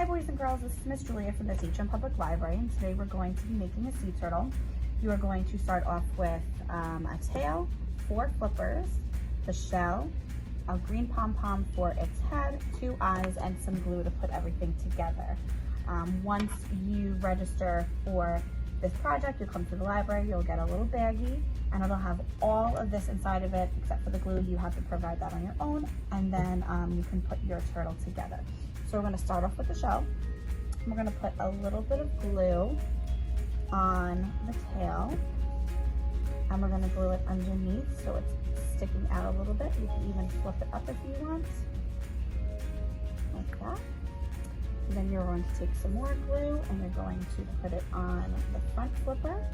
boys and girls, this is Miss Julia from the Sachem Public Library, and today we're going to be making a sea turtle. You are going to start off with a tail, 4 flippers, the shell, a green pom-pom for its head, 2 eyes, and some glue to put everything together. Once you register for this project, you'll come to the library, you'll get a little baggie, and it'll have all of this inside of it, except for the glue. You have to provide that on your own, and then you can put your turtle together. So we're gonna start off with the shell. We're gonna put a little bit of glue on the tail, and we're gonna glue it underneath so it's sticking out a little bit. You can even flip it up if you want, like that. And then you're going to take some more glue and you're going to put it on the front flipper.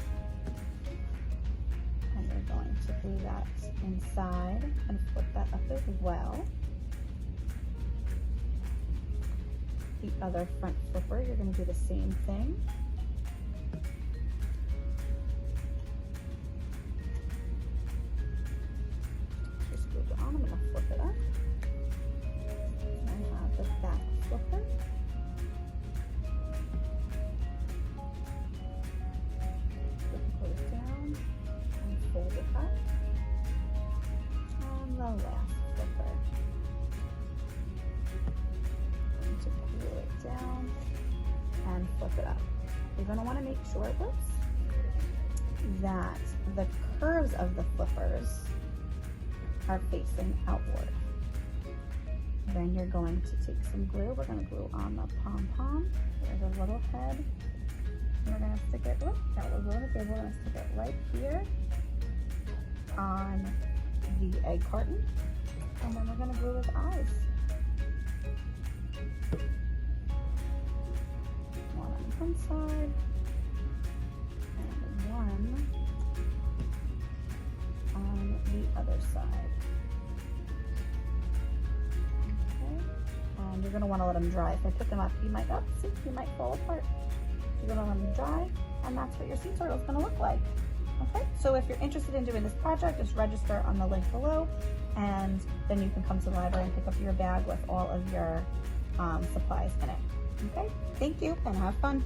And you're going to glue that inside and flip that up as well. The other front flipper, you're going to do the same thing. Just glue it on. I'm going to flip it up. And I have the back flipper. Fold it up on the last flipper. Going to glue it down and flip it up. You're going to want to make sure that the curves of the flippers are facing outward. Then you're going to take some glue. We're going to glue on the pom-pom. There's a little head. And we're going to stick it, we're going to stick it right here on the egg carton, and then we're going to glue his eyes. One on one side and one on the other side. Okay, and you're going to want to let them dry. If I put them up, you might fall apart. You're going to let them dry, and that's what your sea turtle is going to look like. Okay, so if you're interested in doing this project, just register on the link below, and then you can come to the library and pick up your bag with all of your supplies in it. Okay, thank you and have fun.